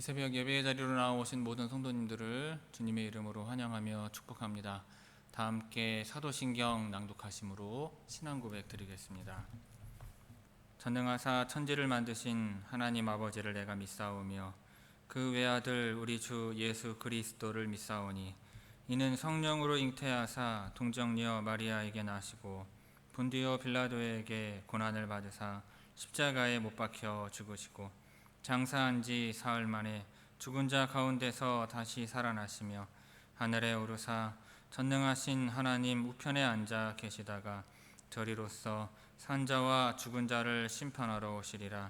새벽 예배의 자리로 나오신 모든 성도님들을 주님의 이름으로 환영하며 축복합니다. 다 함께 사도신경 낭독하심으로 신앙 고백 드리겠습니다. 전능하사 천지를 만드신 하나님 아버지를 내가 믿사오며 그 외아들 우리 주 예수 그리스도를 믿사오니 이는 성령으로 잉태하사 동정녀 마리아에게 나시고 본디오 빌라도에게 고난을 받으사 십자가에 못 박혀 죽으시고 장사한 지 사흘 만에 죽은 자 가운데서 다시 살아나시며 하늘에 오르사 전능하신 하나님 우편에 앉아 계시다가 저리로서 산자와 죽은 자를 심판하러 오시리라.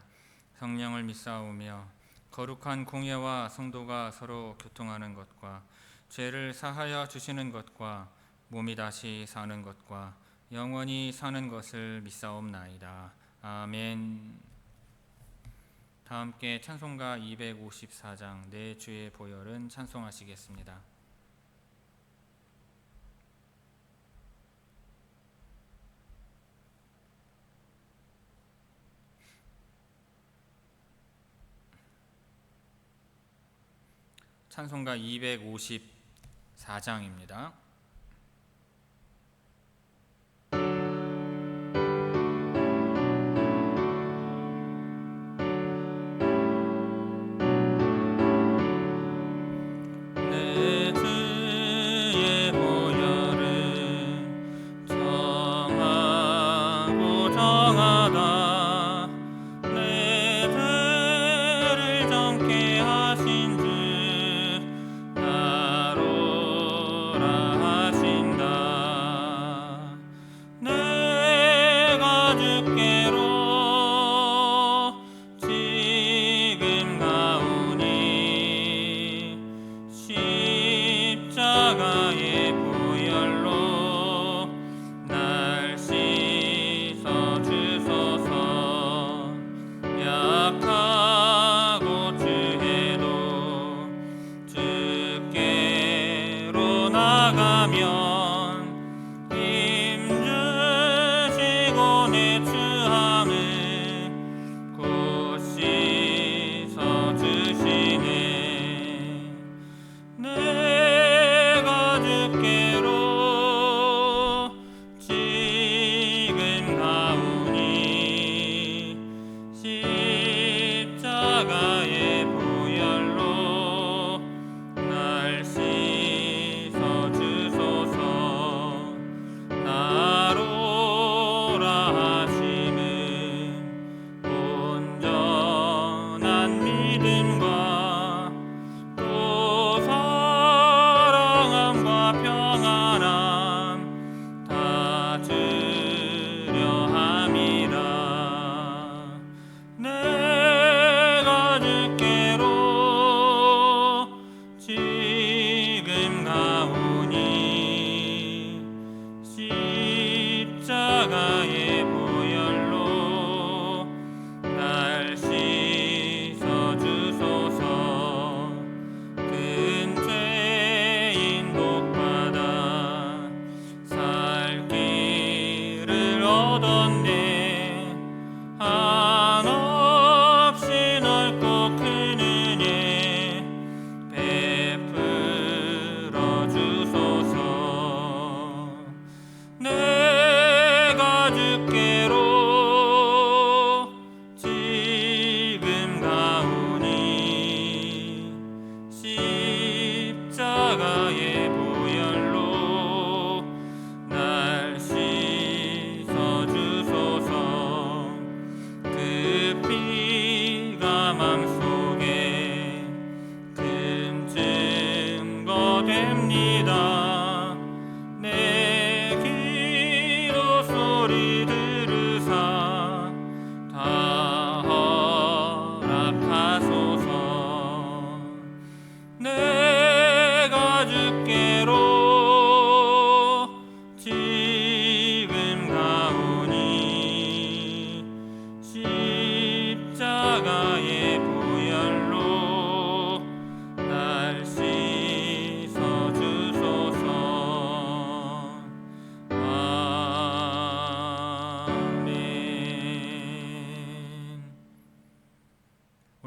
성령을 믿사오며 거룩한 공예와 성도가 서로 교통하는 것과 죄를 사하여 주시는 것과 몸이 다시 사는 것과 영원히 사는 것을 믿사옵나이다. 아멘. 다 함께 찬송가 254장 내 주의 보혈은 찬송하시겠습니다. 찬송가 254장입니다. 약하고 죄도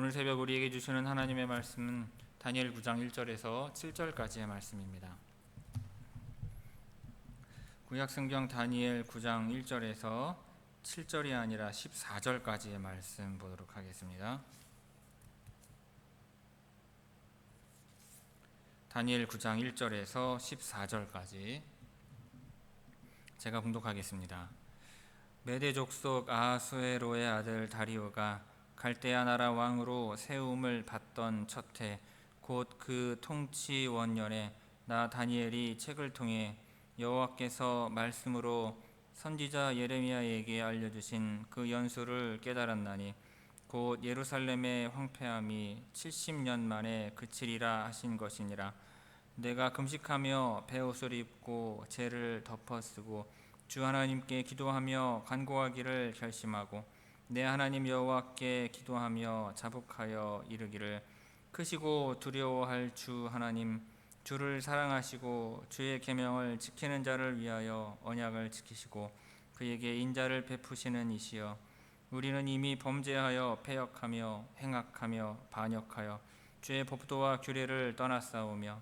오늘 새벽 우리에게 주시는 하나님의 말씀은 다니엘 9장 1절에서 7절까지의 말씀입니다. 구약성경 다니엘 9장 1절에서 7절이 아니라 14절까지의 말씀 보도록 하겠습니다. 다니엘 9장 1절에서 14절까지 제가 봉독하겠습니다. 메대 족속 아하수에로의 아들 다리오가 갈대아 나라 왕으로 세움을 받던 첫 해 곧 그 통치 원년에 나 다니엘이 책을 통해 여호와께서 말씀으로 선지자 예레미야에게 알려주신 그 연수를 깨달았나니 곧 예루살렘의 황폐함이 70년 만에 그치리라 하신 것이니라. 내가 금식하며 베옷을 입고 재를 덮어쓰고 주 하나님께 기도하며 간구하기를 결심하고 내 하나님 여호와께 기도하며 자복하여 이르기를 크시고 두려워할 주 하나님, 주를 사랑하시고 주의 계명을 지키는 자를 위하여 언약을 지키시고 그에게 인자를 베푸시는 이시여, 우리는 이미 범죄하여 패역하며 행악하며 반역하여 주의 법도와 규례를 떠났사오며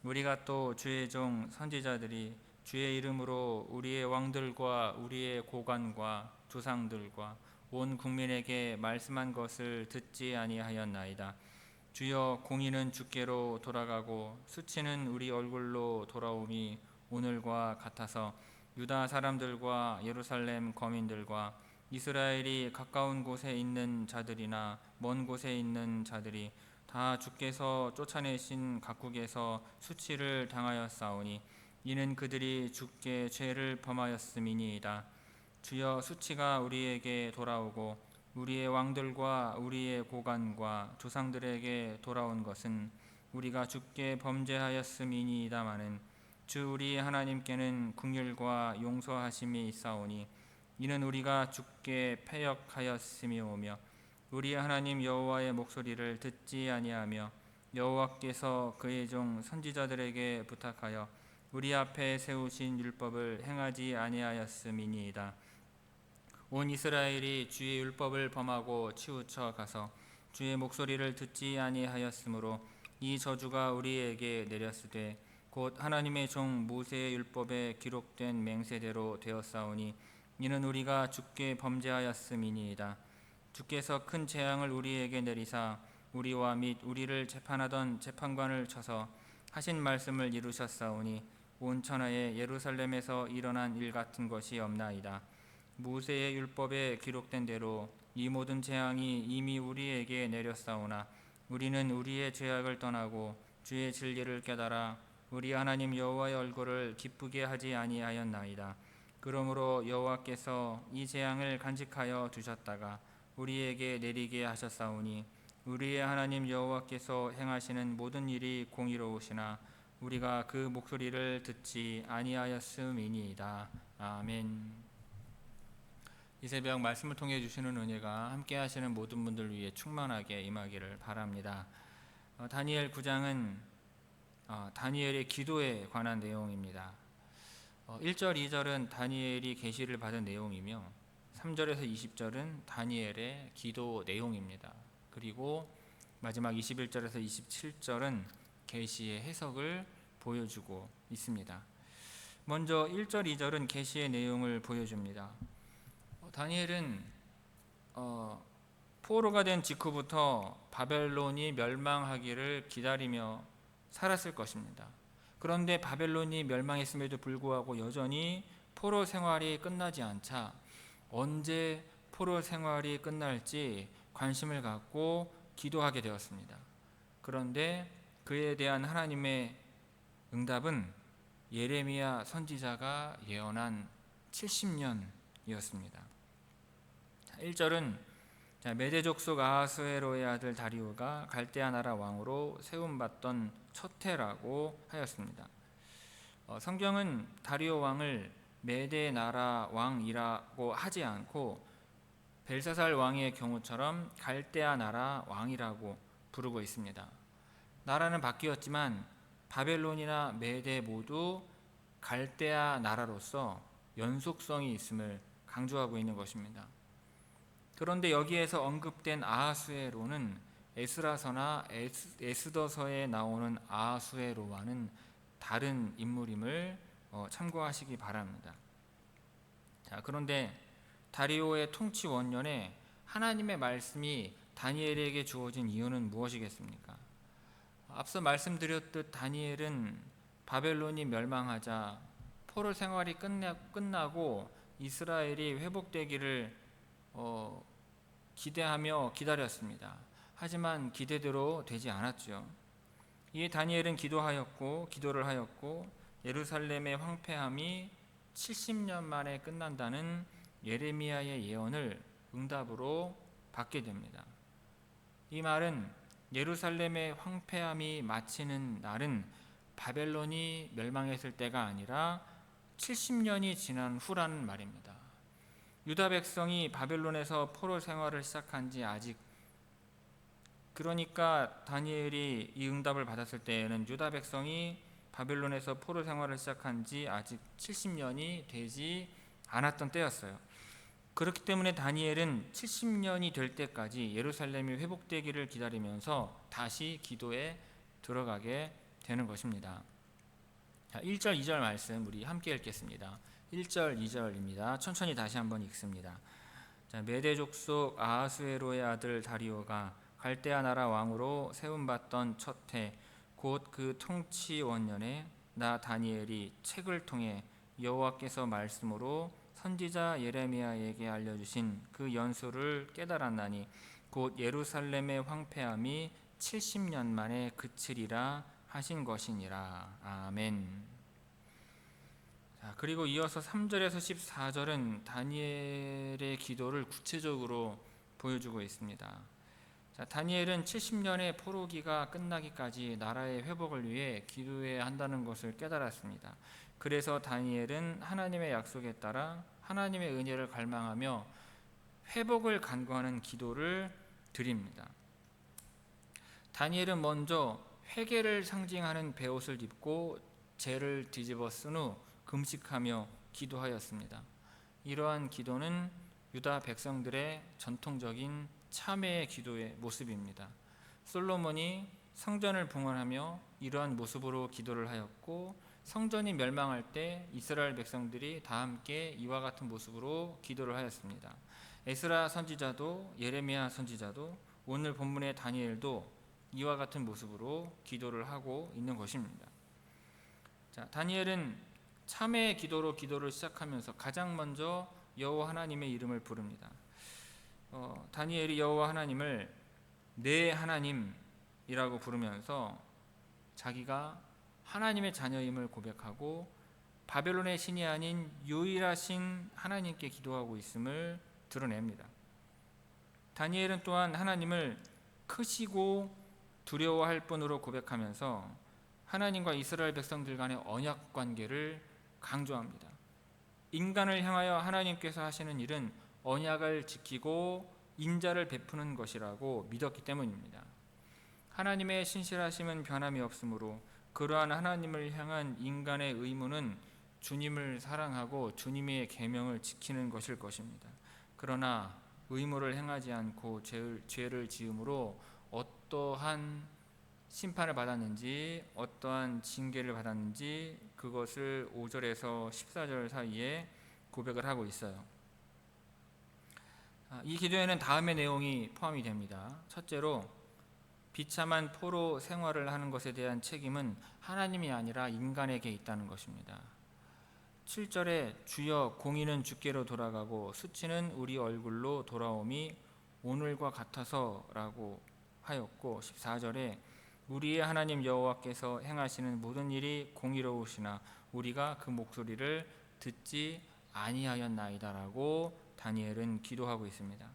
우리가 또 주의 종 선지자들이 주의 이름으로 우리의 왕들과 우리의 고관과 조상들과 온 국민에게 말씀한 것을 듣지 아니하였나이다. 주여, 공의는 주께로 돌아가고 수치는 우리 얼굴로 돌아옴이 오늘과 같아서 유다 사람들과 예루살렘 거민들과 이스라엘이 가까운 곳에 있는 자들이나 먼 곳에 있는 자들이 다 주께서 쫓아내신 각국에서 수치를 당하였사오니 이는 그들이 주께 죄를 범하였음이니이다. 주여, 수치가 우리에게 돌아오고 우리의 왕들과 우리의 고관과 조상들에게 돌아온 것은 우리가 주께 범죄하였음이니이다마는 주 우리 하나님께는 긍휼과 용서하심이 있사오니 이는 우리가 주께 패역하였음이오며 우리 하나님 여호와의 목소리를 듣지 아니하며 여호와께서 그의 종 선지자들에게 부탁하여 우리 앞에 세우신 율법을 행하지 아니하였음이니이다. 온 이스라엘이 주의 율법을 범하고 치우쳐 가서 주의 목소리를 듣지 아니하였으므로 이 저주가 우리에게 내렸으되 곧 하나님의 종 모세의 율법에 기록된 맹세대로 되었사오니 이는 우리가 주께 범죄하였음이니이다. 주께서 큰 재앙을 우리에게 내리사 우리와 및 우리를 재판하던 재판관을 쳐서 하신 말씀을 이루셨사오니 온 천하에 예루살렘에서 일어난 일 같은 것이 없나이다. 모세의 율법에 기록된 대로 이 모든 재앙이 이미 우리에게 내렸사오나 우리는 우리의 죄악을 떠나고 주의 진리를 깨달아 우리 하나님 여호와의 얼굴을 기쁘게 하지 아니하였나이다. 그러므로 여호와께서 이 재앙을 간직하여 두셨다가 우리에게 내리게 하셨사오니 우리의 하나님 여호와께서 행하시는 모든 일이 공의로우시나 우리가 그 목소리를 듣지 아니하였음이니이다. 아멘. 이 새벽 말씀을 통해 주시는 은혜가 함께 하시는 모든 분들 위해 충만하게 임하기를 바랍니다. 다니엘 9장은 다니엘의 기도에 관한 내용입니다. 1절, 2절은 다니엘이 계시를 받은 내용이며 3절에서 20절은 다니엘의 기도 내용입니다. 그리고 마지막 21절에서 27절은 계시의 해석을 보여주고 있습니다. 먼저 1절, 2절은 계시의 내용을 보여줍니다. 다니엘은 포로가 된 직후부터 바벨론이 멸망하기를 기다리며 살았을 것입니다. 그런데 바벨론이 멸망했음에도 불구하고 여전히 포로 생활이 끝나지 않자 언제 포로 생활이 끝날지 관심을 갖고 기도하게 되었습니다. 그런데 그에 대한 하나님의 응답은 예레미야 선지자가 예언한 70년이었습니다. 1절은 메대 족속 아하수에로의 아들 다리오가 갈대아 나라 왕으로 세움받던 첫 해라고 하였습니다. 성경은 다리오 왕을 메대 나라 왕이라고 하지 않고 벨사살 왕의 경우처럼 갈대아 나라 왕이라고 부르고 있습니다. 나라는 바뀌었지만 바벨론이나 메대 모두 갈대아 나라로서 연속성이 있음을 강조하고 있는 것입니다. 그런데 여기에서 언급된 아하수에로는 에스라서나 에스더서에 나오는 아하수에로와는 다른 인물임을 참고하시기 바랍니다. 자, 그런데 다리오의 통치 원년에 하나님의 말씀이 다니엘에게 주어진 이유는 무엇이겠습니까? 앞서 말씀드렸듯 다니엘은 바벨론이 멸망하자 포로 생활이 끝나고 이스라엘이 회복되기를 기대하며 기다렸습니다. 하지만 기대대로 되지 않았죠. 이에 다니엘은 기도를 하였고 예루살렘의 황폐함이 70년 만에 끝난다는 예레미야의 예언을 응답으로 받게 됩니다. 이 말은 예루살렘의 황폐함이 마치는 날은 바벨론이 멸망했을 때가 아니라 70년이 지난 후라는 말입니다. 유다 백성이 바벨론에서 포로 생활을 시작한 지 아직, 그러니까 다니엘이 이 응답을 받았을 때에는 유다 백성이 바벨론에서 포로 생활을 시작한 지 아직 70년이 되지 않았던 때였어요. 그렇기 때문에 다니엘은 70년이 될 때까지 예루살렘이 회복되기를 기다리면서 다시 기도에 들어가게 되는 것입니다. 자, 1절 2절 말씀 우리 함께 읽겠습니다. 1절 2절입니다. 천천히 다시 한번 읽습니다. 자, 메대 족속 아하수에로의 아들 다리오가 갈대아 나라 왕으로 세움받던 첫 해 곧 그 통치 원년에 나 다니엘이 책을 통해 여호와께서 말씀으로 선지자 예레미야에게 알려주신 그 연수를 깨달았나니 곧 예루살렘의 황폐함이 70년 만에 그치리라 하신 것이니라. 아멘. 자, 그리고 이어서 3절에서 14절은 다니엘의 기도를 구체적으로 보여주고 있습니다. 자, 다니엘은 70년의 포로기가 끝나기까지 나라의 회복을 위해 기도해야 한다는 것을 깨달았습니다. 그래서 다니엘은 하나님의 약속에 따라 하나님의 은혜를 갈망하며 회복을 간구하는 기도를 드립니다. 다니엘은 먼저 회개를 상징하는 베옷을 입고 재를 뒤집어 쓴 후 금식하며 기도하였습니다. 이러한 기도는 유다 백성들의 전통적인 참회의 기도의 모습입니다. 솔로몬이 성전을 봉헌하며 이러한 모습으로 기도를 하였고, 성전이 멸망할 때 이스라엘 백성들이 다 함께 이와 같은 모습으로 기도를 하였습니다. 에스라 선지자도 예레미야 선지자도 오늘 본문의 다니엘도 이와 같은 모습으로 기도를 하고 있는 것입니다. 자, 다니엘은 참회의 기도로 기도를 시작하면서 가장 먼저 여호와 하나님의 이름을 부릅니다. 다니엘이 여호와 하나님을 내 하나님이라고 부르면서 자기가 하나님의 자녀임을 고백하고 바벨론의 신이 아닌 유일하신 하나님께 기도하고 있음을 드러냅니다. 다니엘은 또한 하나님을 크시고 두려워할 뿐으로 고백하면서 하나님과 이스라엘 백성들 간의 언약 관계를 강조합니다. 인간을 향하여 하나님께서 하시는 일은 언약을 지키고 인자를 베푸는 것이라고 믿었기 때문입니다. 하나님의 신실하심은 변함이 없으므로 그러한 하나님을 향한 인간의 의무는 주님을 사랑하고 주님의 계명을 지키는 것일 것입니다. 그러나 의무를 행하지 않고 죄를 지음으로 어떠한 심판을 받았는지, 어떠한 징계를 받았는지 그것을 5절에서 14절 사이에 고백을 하고 있어요. 이 기도에는 다음의 내용이 포함이 됩니다. 첫째로, 비참한 포로 생활을 하는 것에 대한 책임은 하나님이 아니라 인간에게 있다는 것입니다. 7절에 주여 공의는 주께로 돌아가고 수치는 우리 얼굴로 돌아옴이 오늘과 같아서 라고 하였고, 14절에 우리의 하나님 여호와께서 행하시는 모든 일이 공의로우시나 우리가 그 목소리를 듣지 아니하였나이다 라고 다니엘은 기도하고 있습니다.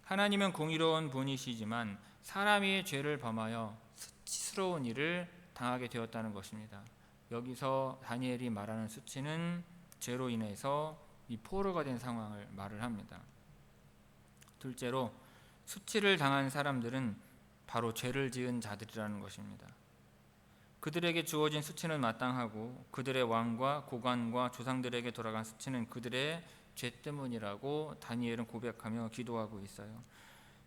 하나님은 공의로운 분이시지만 사람이 죄를 범하여 수치스러운 일을 당하게 되었다는 것입니다. 여기서 다니엘이 말하는 수치는 죄로 인해서 이 포로가 된 상황을 말을 합니다. 둘째로, 수치를 당한 사람들은 바로 죄를 지은 자들이라는 것입니다. 그들에게 주어진 수치는 마땅하고 그들의 왕과 고관과 조상들에게 돌아간 수치는 그들의 죄 때문이라고 다니엘은 고백하며 기도하고 있어요.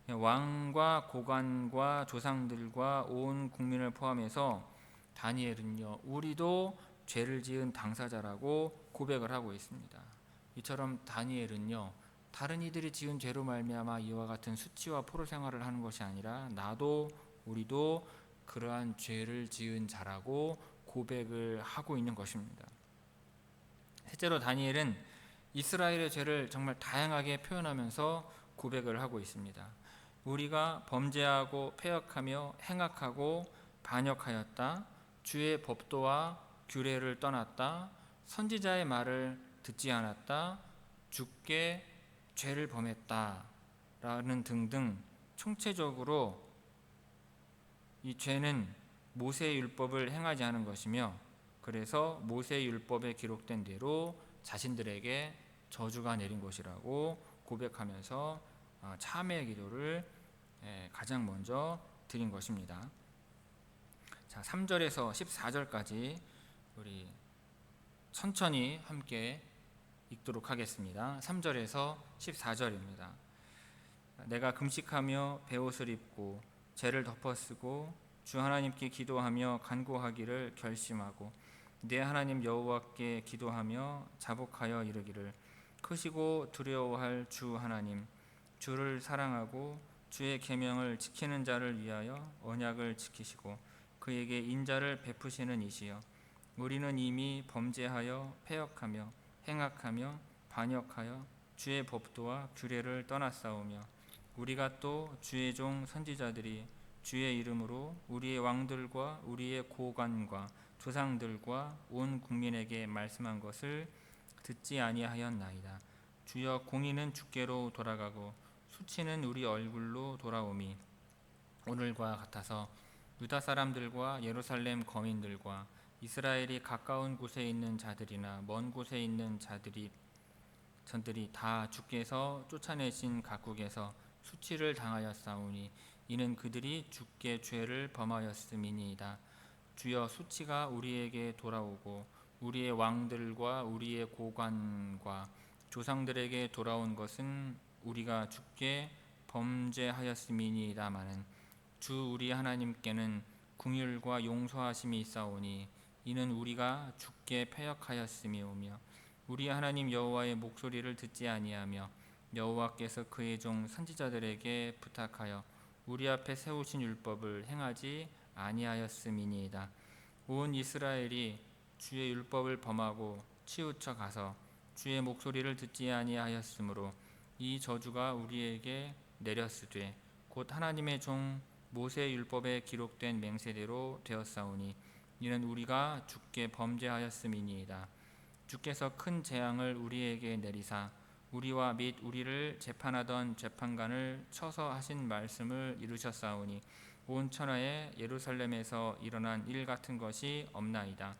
왕과 고관과 조상들과 온 국민을 포함해서 다니엘은요, 우리도 죄를 지은 당사자라고 고백을 하고 있습니다. 이처럼 다니엘은요, 다른 이들이 지은 죄로 말미암아 이와 같은 수치와 포로 생활을 하는 것이 아니라 나도 우리도 그러한 죄를 지은 자라고 고백을 하고 있는 것입니다. 실제로 다니엘은 이스라엘의 죄를 정말 다양하게 표현하면서 고백을 하고 있습니다. 우리가 범죄하고 패역하며 행악하고 반역하였다. 주의 법도와 규례를 떠났다. 선지자의 말을 듣지 않았다. 주께 죄를 범했다. 라는 등등 총체적으로 이 죄는 모세의 율법을 행하지 않은 것이며, 그래서 모세의 율법에 기록된 대로 자신들에게 저주가 내린 것이라고 고백하면서 참회의 기도를 가장 먼저 드린 것입니다. 자, 3절에서 14절까지 우리 천천히 함께 읽도록 하겠습니다. 3절에서 14절입니다. 내가 금식하며 베옷을 입고 죄를 덮어쓰고 주 하나님께 기도하며 간구하기를 결심하고 내 하나님 여호와께 기도하며 자복하여 이르기를, 크시고 두려워할 주 하나님, 주를 사랑하고 주의 계명을 지키는 자를 위하여 언약을 지키시고 그에게 인자를 베푸시는 이시여, 우리는 이미 범죄하여 패역하며 행악하며 반역하여 주의 법도와 규례를 떠났사오며, 우리가 또 주의 종 선지자들이 주의 이름으로 우리의 왕들과 우리의 고관과 조상들과 온 국민에게 말씀한 것을 듣지 아니하였나이다. 주여, 공의는 주께로 돌아가고 수치는 우리 얼굴로 돌아오미, 오늘과 같아서 유다 사람들과 예루살렘 거민들과 이스라엘이 가까운 곳에 있는 자들이나 먼 곳에 있는 전들이 다 주께서 쫓아내신 각국에서 수치를 당하였사오니 이는 그들이 주께 죄를 범하였음이니이다. 주여, 수치가 우리에게 돌아오고 우리의 왕들과 우리의 고관과 조상들에게 돌아온 것은 우리가 주께 범죄하였음이니이다마는 주 우리 하나님께는 긍휼과 용서하심이 있사오니 이는 우리가 주께 패역하였음이오며 우리 하나님 여호와의 목소리를 듣지 아니하며 여호와께서 그의 종 선지자들에게 부탁하여 우리 앞에 세우신 율법을 행하지 아니하였음이니이다. 온 이스라엘이 주의 율법을 범하고 치우쳐 가서 주의 목소리를 듣지 아니하였으므로 이 저주가 우리에게 내렸으되 곧 하나님의 종 모세의 율법에 기록된 맹세대로 되었사오니 이는 우리가 주께 범죄하였음이니이다. 주께서 큰 재앙을 우리에게 내리사 우리와 및 우리를 재판하던 재판관을 쳐서 하신 말씀을 이루셨사오니 온 천하에 예루살렘에서 일어난 일 같은 것이 없나이다.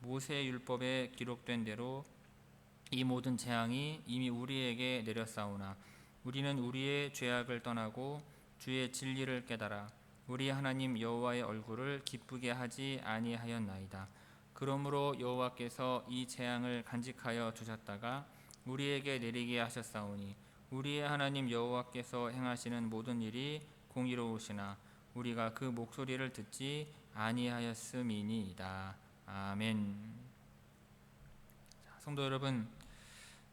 모세의 율법에 기록된 대로 이 모든 재앙이 이미 우리에게 내렸사오나 우리는 우리의 죄악을 떠나고 주의 진리를 깨달아 우리 하나님 여호와의 얼굴을 기쁘게 하지 아니하였나이다. 그러므로 여호와께서 이 재앙을 간직하여 두셨다가 우리에게 내리게 하셨사오니 우리의 하나님 여호와께서 행하시는 모든 일이 공의로우시나 우리가 그 목소리를 듣지 아니하였음이니이다. 아멘. 성도 여러분,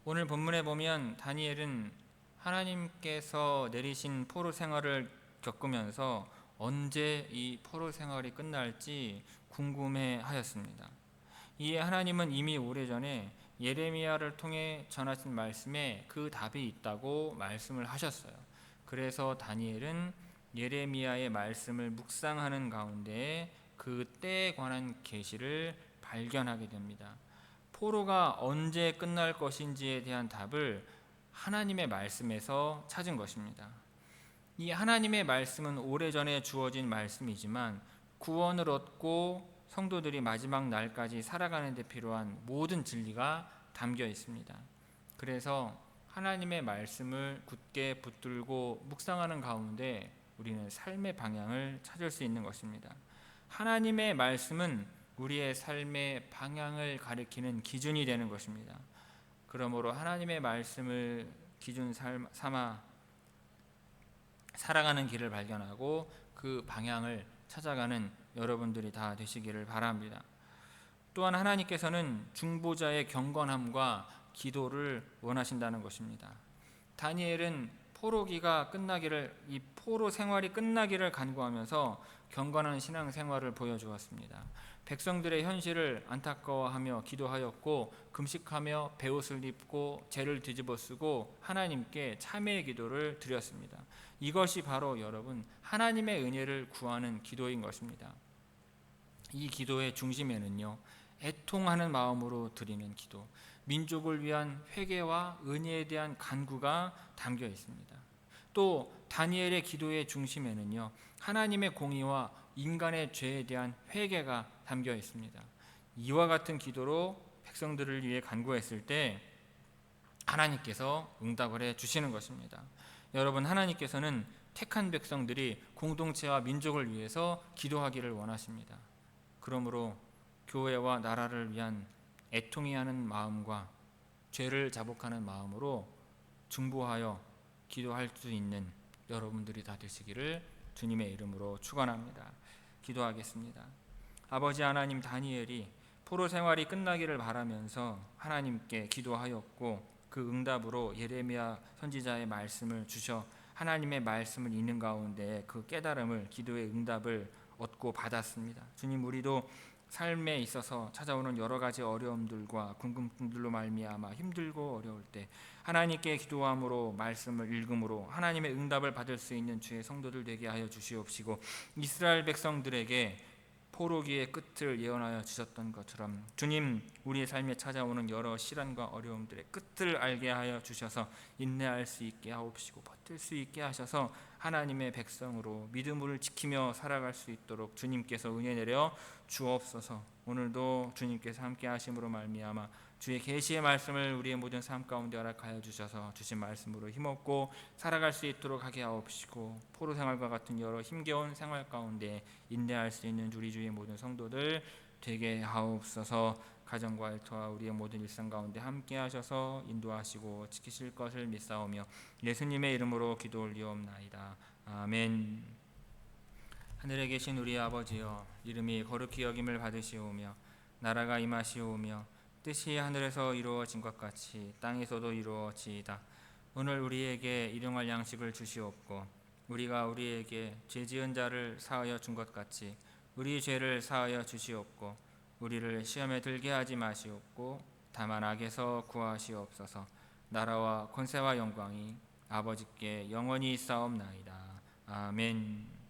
오늘 본문에 보면 다니엘은 하나님께서 내리신 포로 생활을 겪으면서 언제 이 포로 생활이 끝날지 궁금해하였습니다. 이에 하나님은 이미 오래전에 예레미야를 통해 전하신 말씀에 그 답이 있다고 말씀을 하셨어요. 그래서 다니엘은 예레미야의 말씀을 묵상하는 가운데 그 때에 관한 계시를 발견하게 됩니다. 포로가 언제 끝날 것인지에 대한 답을 하나님의 말씀에서 찾은 것입니다. 이 하나님의 말씀은 오래전에 주어진 말씀이지만 구원을 얻고 성도들이 마지막 날까지 살아가는 데 필요한 모든 진리가 담겨 있습니다. 그래서 하나님의 말씀을 굳게 붙들고 묵상하는 가운데 우리는 삶의 방향을 찾을 수 있는 것입니다. 하나님의 말씀은 우리의 삶의 방향을 가리키는 기준이 되는 것입니다. 그러므로 하나님의 말씀을 기준 삼아 살아가는 길을 발견하고 그 방향을 찾아가는 여러분들이 다 되시기를 바랍니다. 또한 하나님께서는 중보자의 경건함과 기도를 원하신다는 것입니다. 다니엘은 포로기가 끝나기를, 이 포로 생활이 끝나기를 간구하면서 경건한 신앙 생활을 보여주었습니다. 백성들의 현실을 안타까워하며 기도하였고, 금식하며 베옷을 입고 죄를 뒤집어쓰고 하나님께 참회의 기도를 드렸습니다. 이것이 바로 여러분 하나님의 은혜를 구하는 기도인 것입니다. 이 기도의 중심에는요, 애통하는 마음으로 드리는 기도, 민족을 위한 회개와 은혜에 대한 간구가 담겨 있습니다. 또 다니엘의 기도의 중심에는요, 하나님의 공의와 인간의 죄에 대한 회개가 담겨 있습니다. 이와 같은 기도로 백성들을 위해 간구했을 때 하나님께서 응답을 해 주시는 것입니다. 여러분, 하나님께서는 택한 백성들이 공동체와 민족을 위해서 기도하기를 원하십니다. 그러므로 교회와 나라를 위한 애통해 하는 마음과 죄를 자복하는 마음으로 중보하여 기도할 수 있는 여러분들이 다 되시기를 주님의 이름으로 축원합니다. 기도하겠습니다. 아버지 하나님, 다니엘이 포로 생활이 끝나기를 바라면서 하나님께 기도하였고, 그 응답으로 예레미야 선지자의 말씀을 주셔 하나님의 말씀을 읽는 가운데 그 깨달음을, 기도의 응답을 얻고 받았습니다. 주님, 우리도 삶에 있어서 찾아오는 여러 가지 어려움들과 궁금증들로 말미암아 힘들고 어려울 때 하나님께 기도함으로, 말씀을 읽음으로 하나님의 응답을 받을 수 있는 주의 성도들 되게 하여 주시옵시고, 이스라엘 백성들에게 포로기의 끝을 예언하여 주셨던 것처럼 주님, 우리의 삶에 찾아오는 여러 시련과 어려움들의 끝을 알게 하여 주셔서 인내할 수 있게 하옵시고, 버틸 수 있게 하셔서 하나님의 백성으로 믿음을 지키며 살아갈 수 있도록 주님께서 은혜 내려 주옵소서. 오늘도 주님께서 함께 하심으로 말미암아 주의 계시의 말씀을 우리의 모든 삶 가운데 허락하여 주셔서 주신 말씀으로 힘없고 살아갈 수 있도록 하게 하옵시고, 포로 생활과 같은 여러 힘겨운 생활 가운데 인내할 수 있는 우리 주의 모든 성도들 되게 하옵소서. 가정과 일터와 우리의 모든 일상 가운데 함께 하셔서 인도하시고 지키실 것을 믿사오며 예수님의 이름으로 기도 올리옵나이다. 아멘. 하늘에 계신 우리 아버지여, 이름이 거룩히 여김을 받으시오며 나라가 임하시오며 뜻이 하늘에서 이루어진 것 같이 땅에서도 이루어지이다. 오늘 우리에게 일용할 양식을 주시옵고, 우리가 우리에게 죄 지은 자를 사하여 준 것 같이 우리 죄를 사하여 주시옵고, 우리를 시험에 들게 하지 마시옵고 다만 악에서 구하시옵소서. 나라와 권세와 영광이 아버지께 영원히 있사옵나이다. 아멘.